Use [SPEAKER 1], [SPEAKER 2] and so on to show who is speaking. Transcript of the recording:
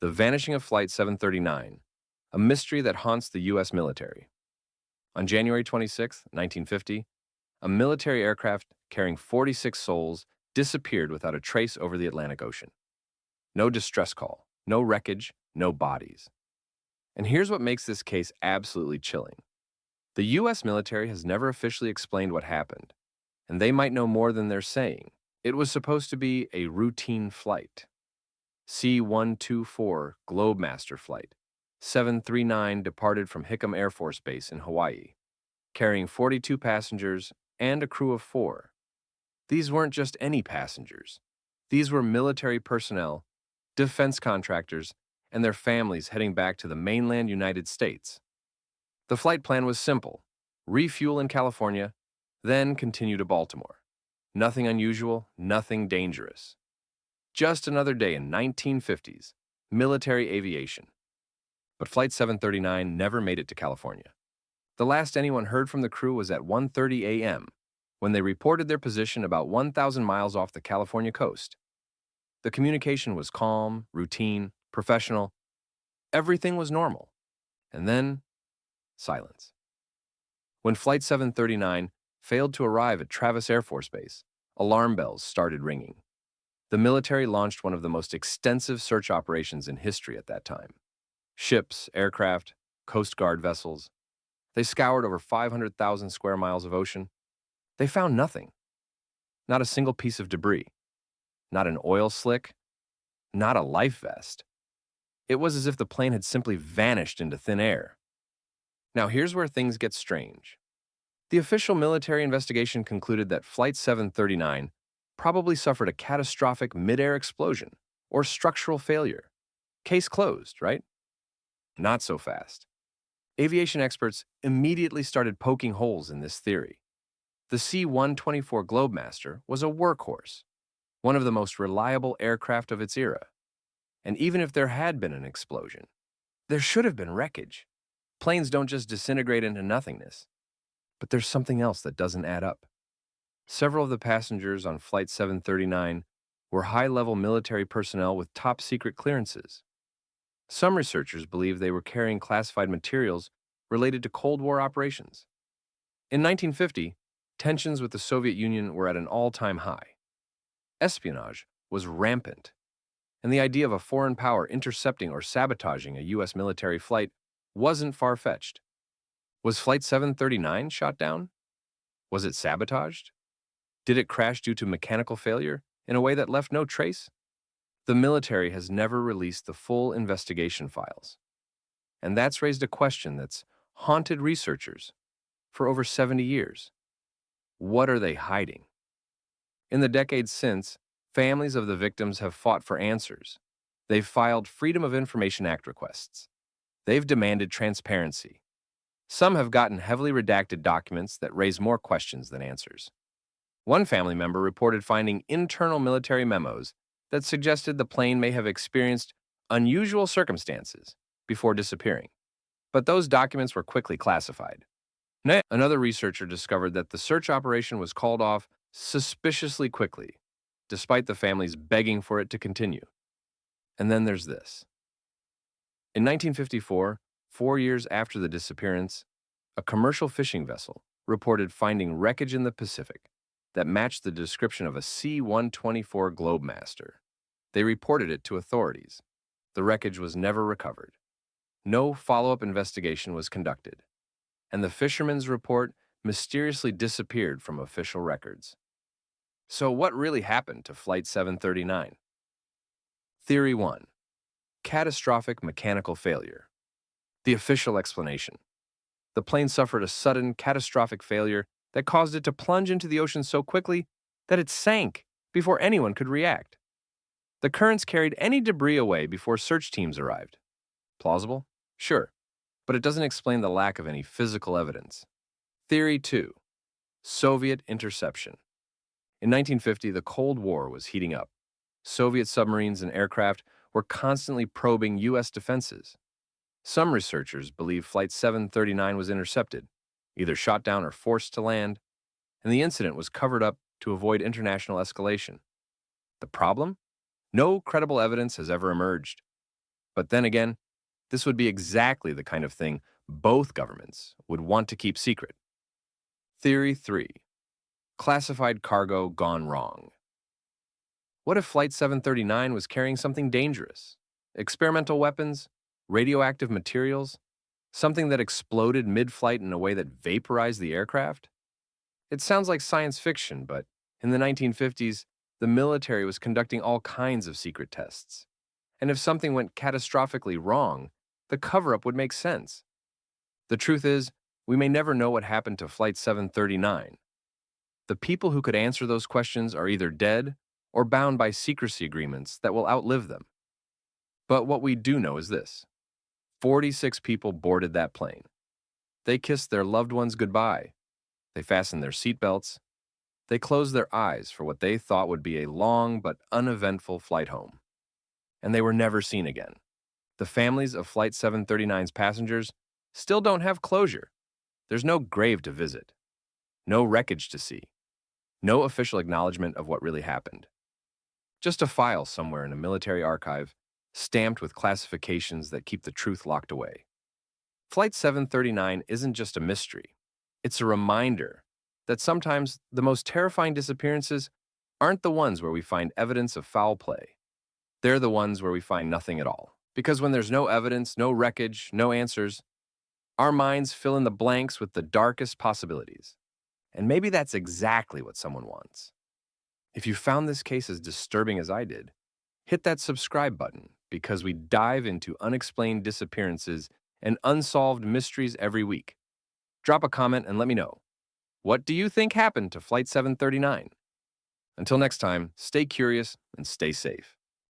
[SPEAKER 1] The vanishing of Flight 739, a mystery that haunts the U.S. military. On January 26, 1950, a military aircraft carrying 46 souls disappeared without a trace over the Atlantic Ocean. No distress call, no wreckage, no bodies. And here's what makes this case absolutely chilling. The U.S. military has never officially explained what happened, and they might know more than they're saying. It was supposed to be a routine flight. C-124 Globemaster Flight 739 departed from Hickam Air Force Base in Hawaii, carrying 42 passengers and a crew of 4. These weren't just any passengers. These were military personnel, defense contractors, and their families heading back to the mainland United States. The flight plan was simple: refuel in California, then continue to Baltimore. Nothing unusual, nothing dangerous. Just another day in 1950s military aviation. But Flight 739 never made it to California. The last anyone heard from the crew was at 1:30 a.m., when they reported their position about 1,000 miles off the California coast. The communication was calm, routine, professional. Everything was normal. And then, silence. When Flight 739 failed to arrive at Travis Air Force Base, alarm bells started ringing. The military launched one of the most extensive search operations in history at that time. Ships, aircraft, Coast Guard vessels. They scoured over 500,000 square miles of ocean. They found nothing. Not a single piece of debris. Not an oil slick. Not a life vest. It was as if the plane had simply vanished into thin air. Now here's where things get strange. The official military investigation concluded that Flight 739 probably suffered a catastrophic mid-air explosion or structural failure. Case closed, right? Not so fast. Aviation experts immediately started poking holes in this theory. The C-124 Globemaster was a workhorse, one of the most reliable aircraft of its era. And even if there had been an explosion, there should have been wreckage. Planes don't just disintegrate into nothingness. But there's something else that doesn't add up. Several of the passengers on Flight 739 were high-level military personnel with top-secret clearances. Some researchers believe they were carrying classified materials related to Cold War operations. In 1950, tensions with the Soviet Union were at an all-time high. Espionage was rampant, and the idea of a foreign power intercepting or sabotaging a U.S. military flight wasn't far-fetched. Was Flight 739 shot down? Was it sabotaged? Did it crash due to mechanical failure in a way that left no trace? The military has never released the full investigation files. And that's raised a question that's haunted researchers for over 70 years. What are they hiding? In the decades since, families of the victims have fought for answers. They've filed Freedom of Information Act requests. They've demanded transparency. Some have gotten heavily redacted documents that raise more questions than answers. One family member reported finding internal military memos that suggested the plane may have experienced unusual circumstances before disappearing. But those documents were quickly classified. Another researcher discovered that the search operation was called off suspiciously quickly, despite the families begging for it to continue. And then there's this. In 1954, 4 years after the disappearance, a commercial fishing vessel reported finding wreckage in the Pacific that matched the description of a C-124 Globemaster. They reported it to authorities. The wreckage was never recovered. No follow-up investigation was conducted, and the fisherman's report mysteriously disappeared from official records. So what really happened to Flight 739? Theory 1. Catastrophic mechanical failure. The official explanation. The plane suffered a sudden, catastrophic failure that caused it to plunge into the ocean so quickly that it sank before anyone could react. The currents carried any debris away before search teams arrived. Plausible? Sure, but it doesn't explain the lack of any physical evidence. Theory 2. Soviet interception. In 1950, the Cold War was heating up. Soviet submarines and aircraft were constantly probing U.S. defenses. Some researchers believe Flight 739 was intercepted, either shot down or forced to land, and the incident was covered up to avoid international escalation. The problem? No credible evidence has ever emerged. But then again, this would be exactly the kind of thing both governments would want to keep secret. Theory 3. Classified cargo gone wrong. What if Flight 739 was carrying something dangerous? Experimental weapons? Radioactive materials? Something that exploded mid-flight in a way that vaporized the aircraft? It sounds like science fiction, but in the 1950s, the military was conducting all kinds of secret tests. And if something went catastrophically wrong, the cover-up would make sense. The truth is, we may never know what happened to Flight 739. The people who could answer those questions are either dead or bound by secrecy agreements that will outlive them. But what we do know is this: 46 people boarded that plane. They kissed their loved ones goodbye. They fastened their seatbelts. They closed their eyes for what they thought would be a long but uneventful flight home. And they were never seen again. The families of Flight 739's passengers still don't have closure. There's no grave to visit, no wreckage to see, no official acknowledgement of what really happened. Just a file somewhere in a military archive, stamped with classifications that keep the truth locked away. Flight 739 isn't just a mystery. It's a reminder that sometimes the most terrifying disappearances aren't the ones where we find evidence of foul play. They're the ones where we find nothing at all. Because when there's no evidence, no wreckage, no answers, our minds fill in the blanks with the darkest possibilities. And maybe that's exactly what someone wants. If you found this case as disturbing as I did, hit that subscribe button, because we dive into unexplained disappearances and unsolved mysteries every week. Drop a comment and let me know. What do you think happened to Flight 739? Until next time, stay curious and stay safe.